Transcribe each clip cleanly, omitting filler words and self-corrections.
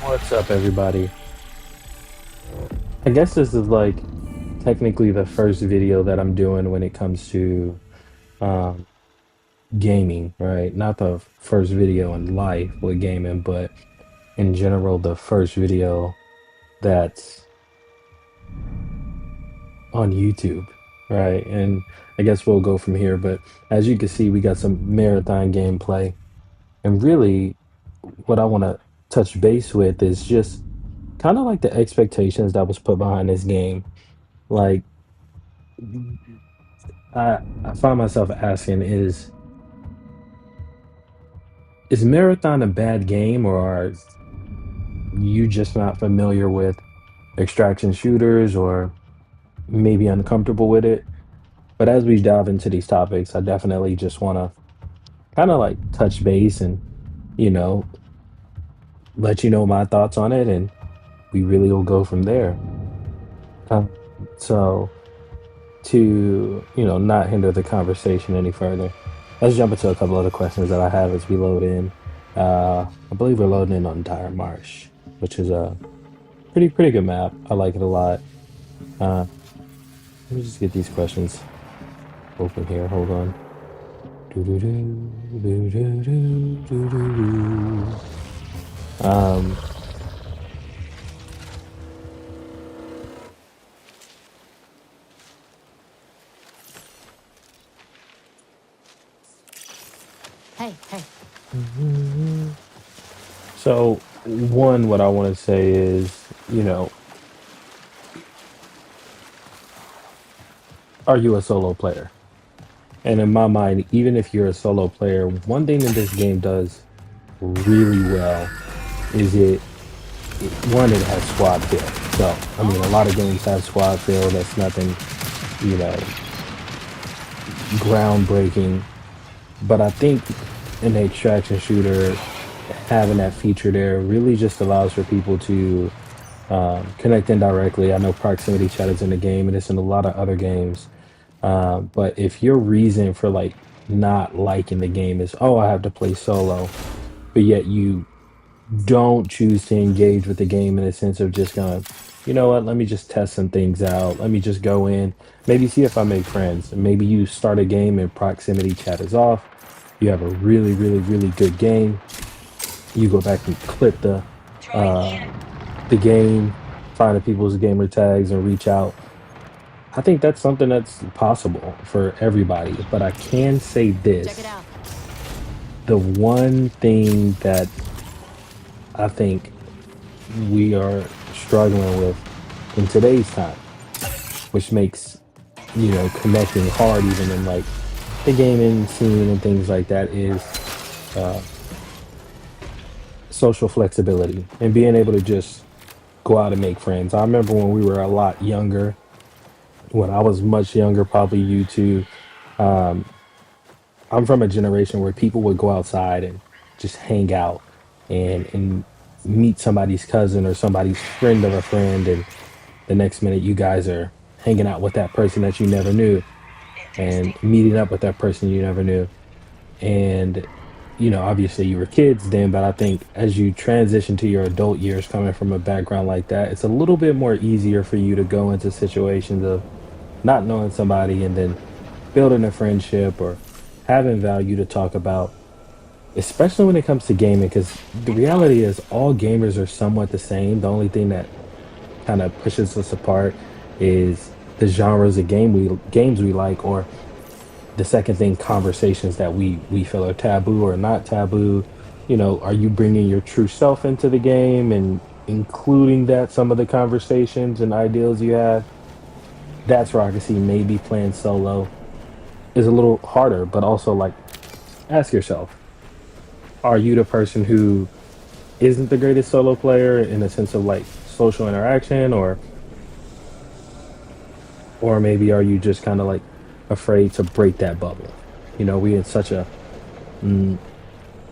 What's up, everybody? I guess this is like technically the first video that I'm doing when it comes to um, gaming, right? Not the first video in life with gaming, but in general, the first video that's on YouTube, right? And I guess we'll go from here. But as you can see, we got some marathon gameplay. And really, what I want to touch base with is just kind of like the expectations that was put behind this game. Like, I find myself asking is Marathon a bad game, or are you just not familiar with extraction shooters, or maybe uncomfortable with it? But as we dive into these topics, I definitely just want to kind of like touch base and, you know, let you know my thoughts on it, and we really will go from there. Uh, so to not hinder the conversation any further, let's jump into a couple other questions that I have as we load in. I believe we're loading in on Dire Marsh, which is a pretty good map. I like it a lot. Uh, Let me just get these questions open here. Hold on. Doo-doo-doo, doo-doo-doo, doo-doo-doo. Um, Hey, hey. so one, what I want to say is, are you a solo player? And in my mind, even if you're a solo player, one thing that this game does really well is it has squad feel. So, I mean, a lot of games have squad feel. That's nothing, you know, groundbreaking. But I think in the extraction shooter, having that feature there really just allows for people to connect indirectly. I know proximity chat is in the game and it's in a lot of other games. But if your reason for like not liking the game is, oh, I have to play solo, but yet you don't choose to engage with the game in a sense of just going, you know what, let me just test some things out. Let me just go in, maybe see if I make friends. And maybe you start a game and proximity chat is off. You have a really good game. You go back and clip uh, the game, find the people's gamer tags and reach out. I think that's something that's possible for everybody. But I can say Check it this, out. the one thing that I think we are struggling with in today's time, which makes connecting hard even in like the gaming scene and things like that, is uh, social flexibility and being able to just go out and make friends. I remember when we were a lot younger, when I was much younger, probably you too. Um, I'm from a generation where people would go outside and just hang out and meet somebody's cousin or somebody's friend of a friend, and the next minute you guys are hanging out with that person that you never knew and meeting up with that person you never knew. And obviously you were kids then, but I think as you transition to your adult years coming from a background like that, it's a little bit more easier for you to go into situations of not knowing somebody and then building a friendship or having value to talk about, especially when it comes to gaming, because the reality is all gamers are somewhat the same. The only thing that kind of pushes us apart is the genres of games we like, or the second thing, conversations that we feel are taboo or not taboo. Are you bringing your true self into the game and including that some of the conversations and ideals you have? That's where I can see maybe playing solo is a little harder, but also like ask yourself, are you the person who isn't the greatest solo player in the sense of like social interaction, or maybe are you just kind of like afraid to break that bubble? We in such a mm,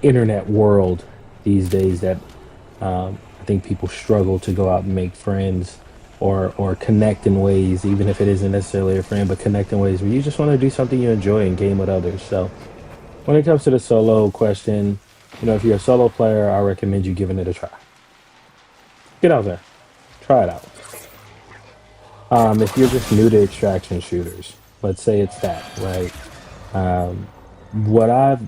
internet world these days that I think people struggle to go out and make friends or connect in ways, even if it isn't necessarily a friend, but connect in ways where you just want to do something you enjoy and game with others. So when it comes to the solo question, if you're a solo player, I recommend you giving it a try. Get out there. Try it out. If you're just new to extraction shooters, let's say it's that, right? What I've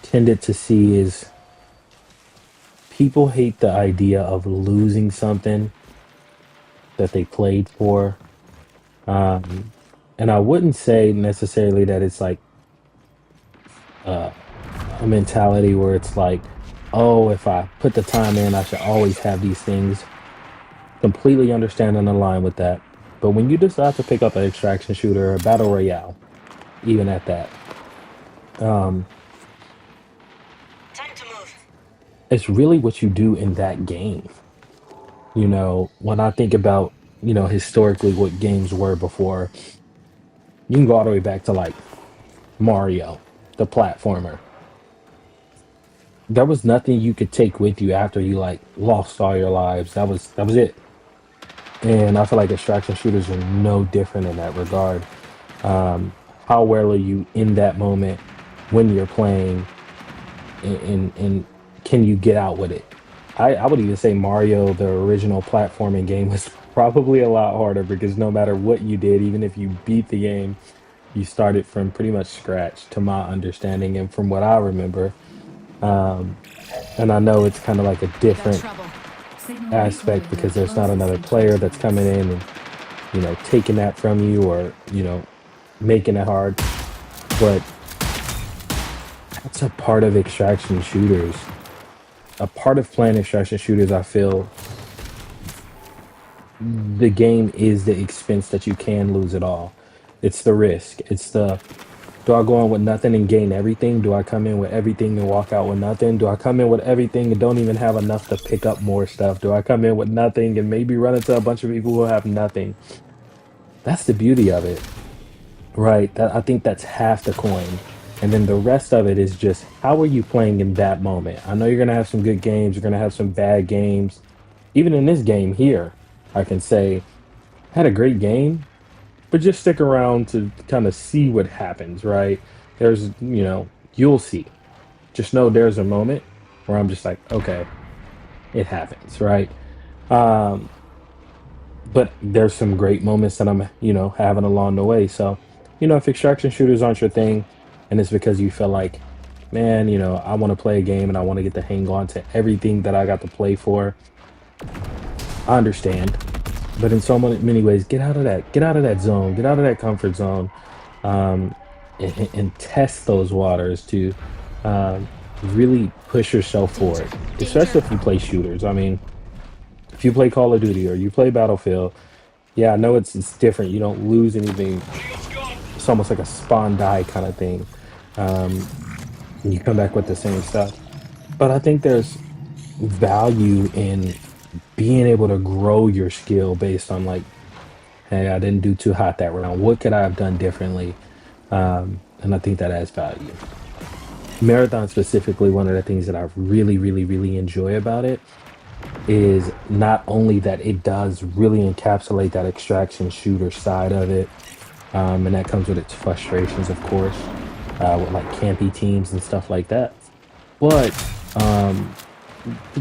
tended to see is people hate the idea of losing something that they played for. Um, and I wouldn't say necessarily that it's like uh, a mentality where it's like, oh, if I put the time in, I should always have these things. Completely understand and align with that. But when you decide to pick up an extraction shooter or a battle royale, even at that, um, Time to move. it's really what you do in that game. When I think about, historically what games were before, you can go all the way back to like Mario, the platformer. There was nothing you could take with you after you like lost all your lives. That was it. And I feel like extraction shooters are no different in that regard. How well are you in that moment when you're playing, and can you get out with it? I would even say Mario, the original platforming game, was probably a lot harder because no matter what you did, even if you beat the game, you started from pretty much scratch, to my understanding and from what I remember. Um, and I know it's kind of like a Got different trouble. Signal aspect recording your because there's not closest another player that's intelligence. coming in and taking that from you, or making it hard. But that's a part of extraction shooters. A part of playing extraction shooters, I feel the game is the expense that you can lose it all. It's the risk. It's the, do I go in with nothing and gain everything? Do I come in with everything and walk out with nothing? Do I come in with everything and don't even have enough to pick up more stuff? Do I come in with nothing and maybe run into a bunch of people who have nothing? That's the beauty of it, right? That, I think that's half the coin. And then the rest of it is just how are you playing in that moment? I know you're gonna have some good games, you're gonna have some bad games. Even in this game here, I can say had a great game, but just stick around to kind of see what happens, right? You'll see. Just know there's a moment where I'm just like, okay, it happens, right? Um, but there's some great moments that I'm, having along the way. So, if extraction shooters aren't your thing, and it's because you feel like, man, I want to play a game and I want to get to hang on to everything that I got to play for, I understand. But in so many ways, get out of that zone, get out of that comfort zone, um, and test those waters to um, really push yourself Danger. forward, especially Danger. if you play shooters. I mean, if you play Call of Duty or you play Battlefield, yeah, I know it's different. You don't lose anything. It's almost like a spawn die kind of thing. Um, and you come back with the same stuff. But I think there's value in being able to grow your skill based on like, hey, I didn't do too hot that round. What could I have done differently? And I think that adds value. Marathon specifically, one of the things that I really, really, really enjoy about it is not only that it does really encapsulate that extraction shooter side of it, and that comes with its frustrations, of course, with like campy teams and stuff like that. But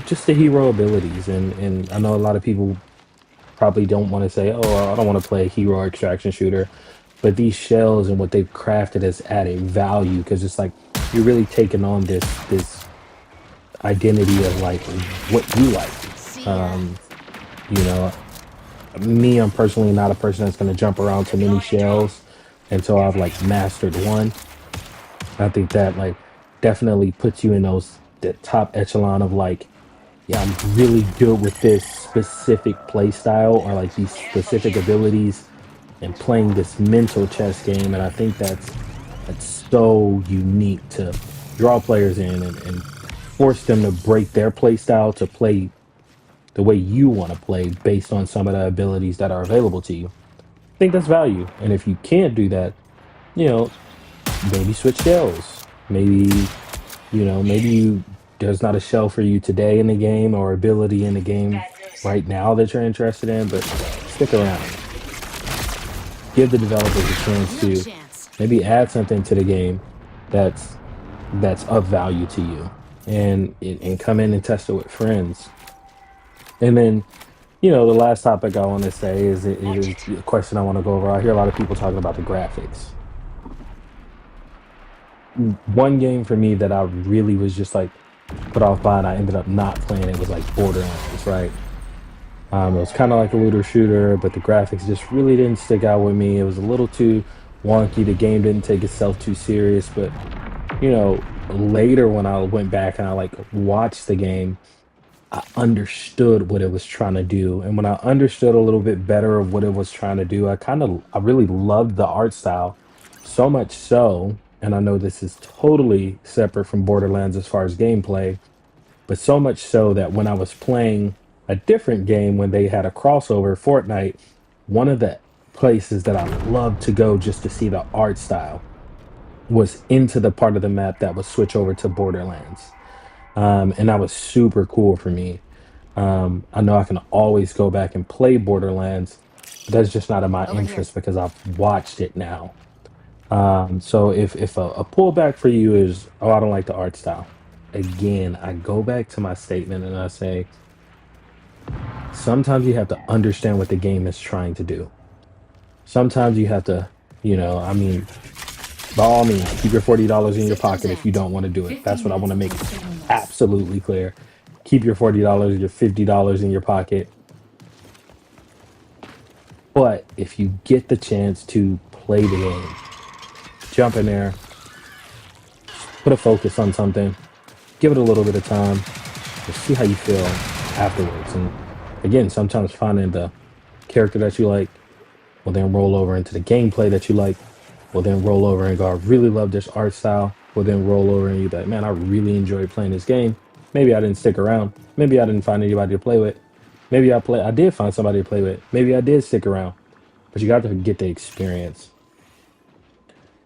just the hero abilities, and I know a lot of people probably don't want to say, "Oh, I don't want to play a hero extraction shooter," but these shells and what they've crafted has added value because it's like you're really taking on this identity of like what you like. See ya. Um, you know, Me, I'm personally not a person that's going to jump around to many Deploying drone. shells until Get I've ready. like mastered one. I think that like definitely puts you in those the top echelon of like, yeah, I'm really good with this specific play style or like these Scanning for specific gear. abilities and playing this mental chess game. And I think that's so unique to draw players in and force them to break their play style to play the way you want to play based on some of the abilities that are available to you. I think that's value. And if you can't do that, you know, maybe switch shells. Maybe there's not a shell for you today in the game or ability in the game Bad news. right now that you're interested in, but stick around. Give the developers a chance No to chance. maybe add something to the game that's that's of value to you, and come in and test it with friends. And then The last topic I want to say is it is a question I want to go over. I hear a lot of people talking about the graphics. One game for me that I really was just like put off by, and I ended up not playing it was like Borderlands, right? It was kind of like a looter shooter, but the graphics just really didn't stick out with me. It was a little too wonky. The game didn't take itself too serious, but later when I went back and I like watched the game, I understood what it was trying to do. And when I understood a little bit better of what it was trying to do, I really loved the art style. So much so, and I know this is totally separate from Borderlands as far as gameplay, but so much so that when I was playing a different game when they had a crossover, Fortnite, one of the places that I loved to go just to see the art style was into the part of the map that would switch over to Borderlands. And that was super cool for me. I know I can always go back and play Borderlands, but that's just not in my Over here. interest because I've watched it now. So if a pullback for you is, oh, I don't like the art style, again, I go back to my statement and I say, sometimes you have to understand what the game is trying to do. Sometimes you have to, I mean, by all means, keep your $40 in your Systems pocket if you act. don't want to do it. That's 15 what I want minutes to until make signal notice. absolutely clear. Keep your $40, your $50 in your pocket. But if you get the chance to play the game, jump in there, put a focus on something, give it a little bit of time, and see how you feel afterwards. And again, sometimes finding the character that you like will then roll over into the gameplay that you like, will then roll over and go, I really love this art style, will then roll over and you be like, man, I really enjoyed playing this game. Maybe I didn't stick around. Maybe I didn't find anybody to play with. Maybe I did find somebody to play with. Maybe I did stick around. But you got to get the experience.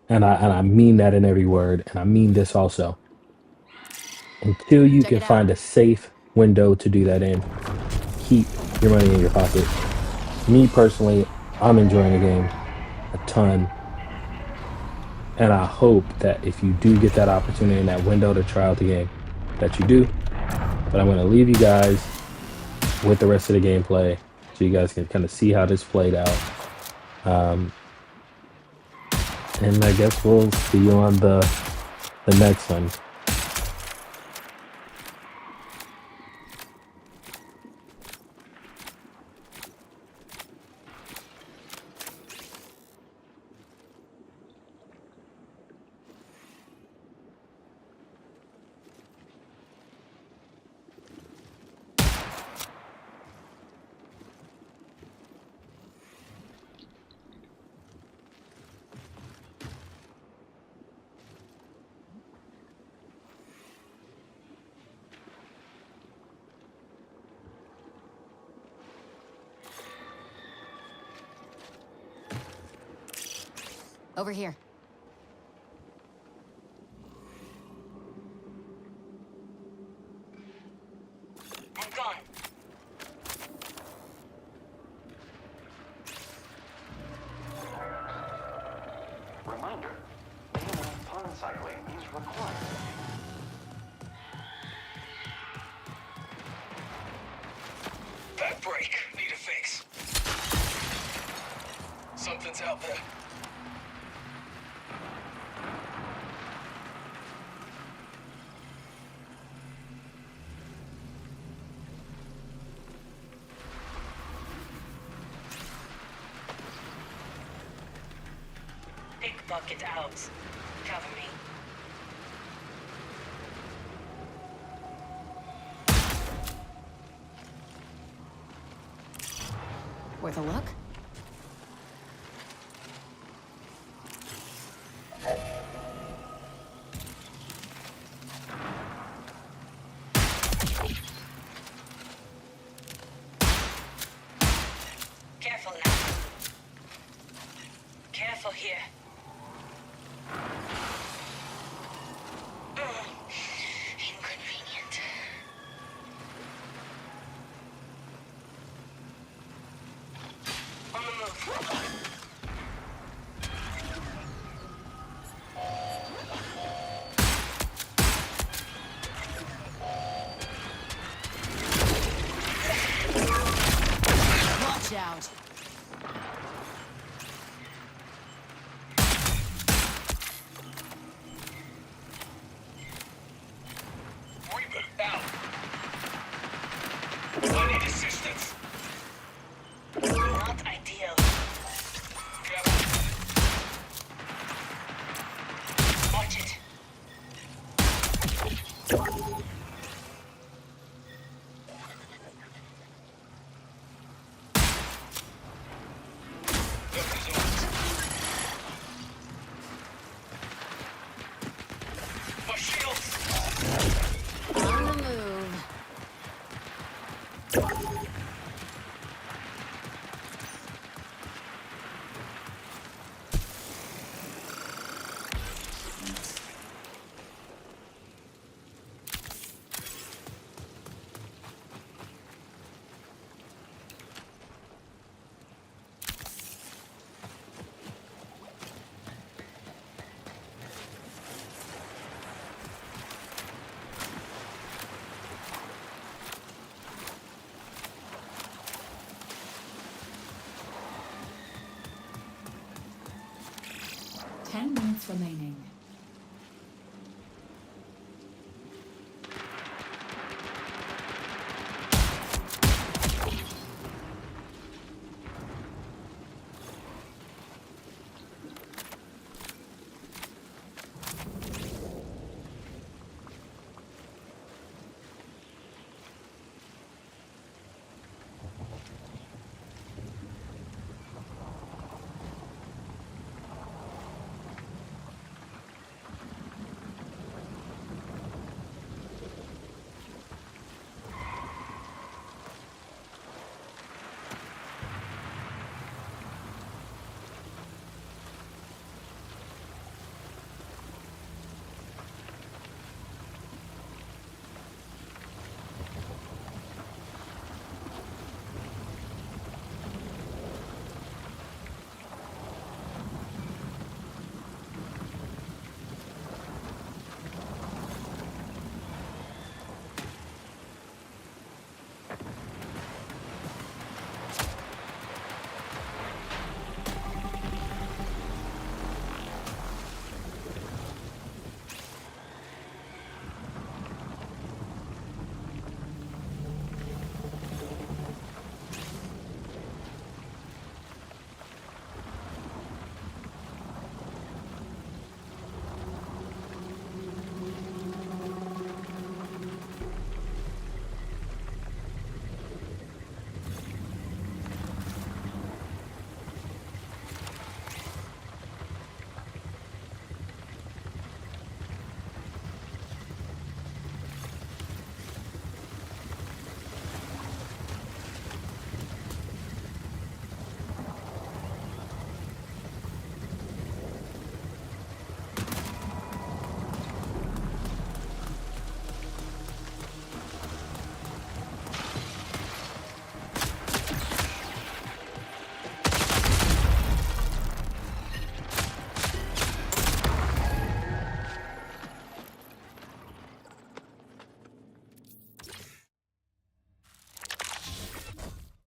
And I mean that in every word. And I mean this also. Until you Check can it out. find a safe window to do that in, keep your money in your pocket. Me personally, I'm enjoying the game a ton. And I hope that if you do get that opportunity and that window to try out the game, that you do. But I'm going to leave you guys with the rest of the gameplay so you guys can kind of see how this played out. Um, and I guess we'll see you on the next one. Over here. I'm gone. Reminder, AMF pawn cycling is required. Back brake. Need a fix. Something's out there. Big bucket out. Cover me. Worth a look? Careful now. Careful here. Inconvenient. out. Reaper out. I need assistance. Not ideal. Got it. Watch it. My shields. On the move. Ten minutes remaining.